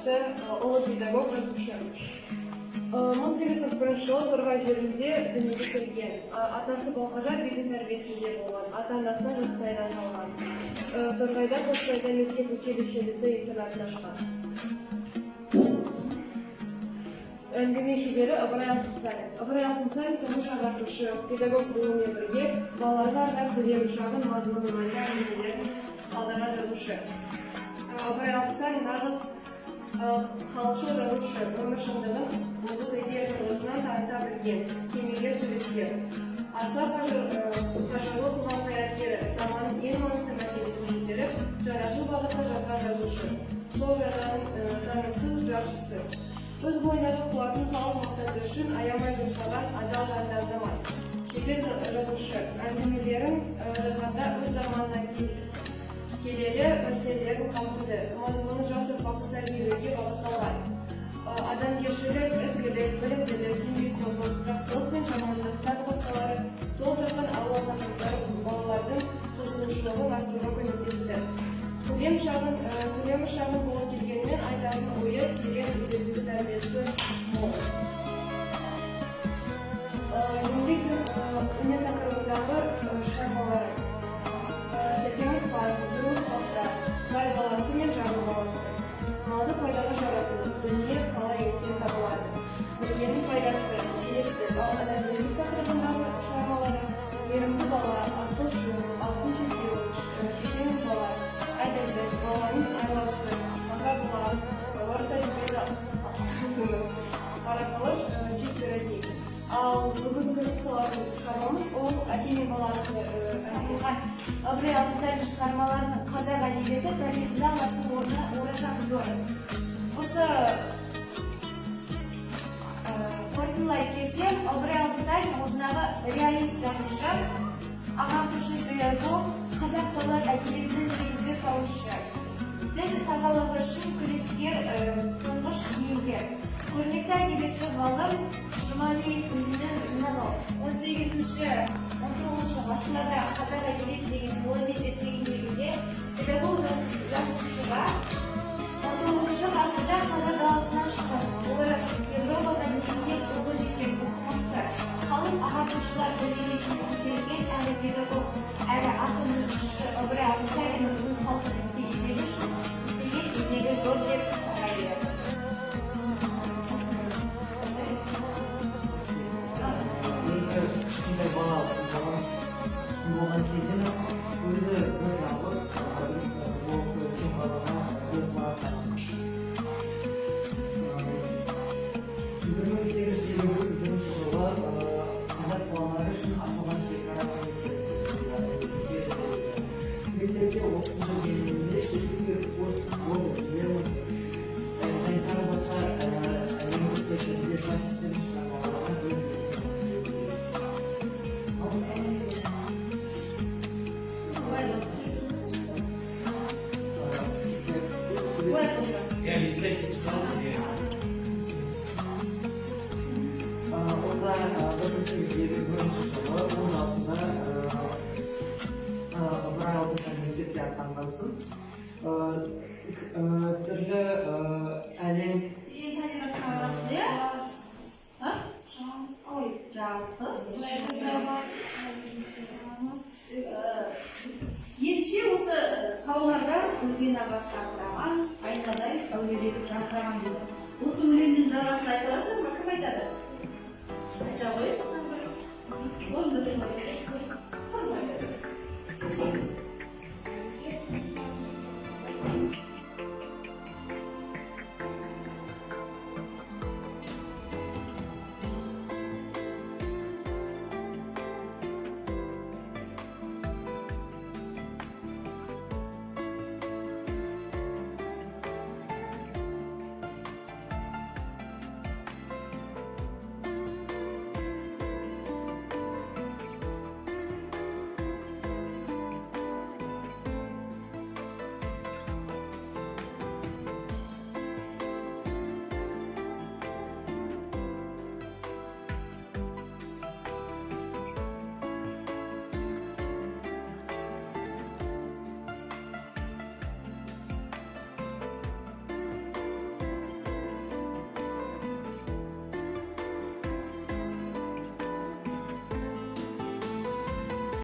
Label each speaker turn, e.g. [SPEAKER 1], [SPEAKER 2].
[SPEAKER 1] жаратушысы, ұлы педагог жазушы. 1841 жылы Торғай жерінде дүниеге келген. Атасы Балқажар бидің тәрбиесінде болған. Ата-анасына жастайынан қалған. Торғайда Қостанайда мектеп, училище, лицей, интернат ашқан. Әңгіме шебері Ыбырай Алтынсарин. Ыбырай Алтынсарин тұңғыш ағартушы, педагог болумен бірге балаларға арнап көлемі шағын мазмұны мәнді әңгімелерін қалдырған жазушы. Ыбырай Алтынсарин нағыз халықшыл жазушы, өмір шындығын музыка идея тұрғысынан таныта білген, кемеңгер суреткер. Аса қажырлы қоғам қайраткері, заманның ең маңызды мәселесін көтеріп, жаңашыл бағытта жазған жазушы. Сол жазаның танымсыз жаршысы. Өз бойындағы қуатын халық мақсаты үшін аямай жұмсаған адал жанды азамат. Шебер жазушы, әңгімелерін жазғанда өз заманына келелі мәселелерін қамтыды. Мазмұны жас ұрпақты тәрбиелеуге бағытталған. Адамгершілік, ізгілік, білімділік, еңбекқорлық, жақсылық пен жамандық тағы басқалары толып жатқан алуан тақырыптар балалардың қызығушылығын арттыруға көмектесті. Көлемі шағын болып келгенімен айтатын ойы терең, үйретуді тәрбиесі мол. Еңбек өнер тақырыбындағы шығармалары: Сәтеңнің парқы, тұрмыс халықтар, бай баласы мен жарлы баласы, малды пайдаға жарату, дүние қалай етсең табылады, білгеннің пайдасы, интеллекті, адамгершілік тақырыбындағы шығармалары: Мейірімді бала, асыл шын, алтын жетеу, шешеңіз бала, әділдік, баланың айласы, аға бұлағыз, барса жібеді қызының, қарақылыш, жет пироги. Ал бүгінгі қылатын шығармамыз ол әке мен баланы әңгімелеген. Ыбырай Алтынсарин шығармаларының қазақ әдебиеті тарихында алатын орны орасан зор. Осы қорытындылай келсем, Ыбырай Алтынсарин осындағы реалист жазушы, ағартушы педагог, қазақ балалар әдебиетінің негізгі салушы, тіл тазалығы үшін күрескер, тұңғыш кемеңгер. Көрнекті әдебиетші ғалым Жұмалиев өзінің жинағы 18-19 ғасырларда қазақ әдебиеті деген ғылыми зерттеген еңбегінде педагог жазушыға 19 ғасырда қазақ даласынан шыққан, орыс, Европа мәдениетіне толы жеткен оқымысты, халық ағартушылар дәрежесіне көтерілген әрі педагог, әрі ақын жазушы Ыбырай Алтынсариннің өз халқының келешегі үшін істеген еңбегі зор деп қарайды.
[SPEAKER 2] Кішкентай бала болған кезде өзі бір жалғыз болып өткен балаға оқуға қарамыз. 1851 жылы қазақ балалары үшін ашылған шекара мектепте оқушы кезінде шетелге болды. Және тағы басқа әлеуметтік тәрбие классиктерін шығармаларға Onda 1851 жылы он жасында Ыбырай Алтынсарин мектепке аттанғансын. Түрлі әлем
[SPEAKER 3] Ендеше осы тауларда өзен ағасы атыраған, айнадай әулелетіп жарқыраған дейді. Осы өлеңнің жарасын айта аласыздар ма? Кім айтады?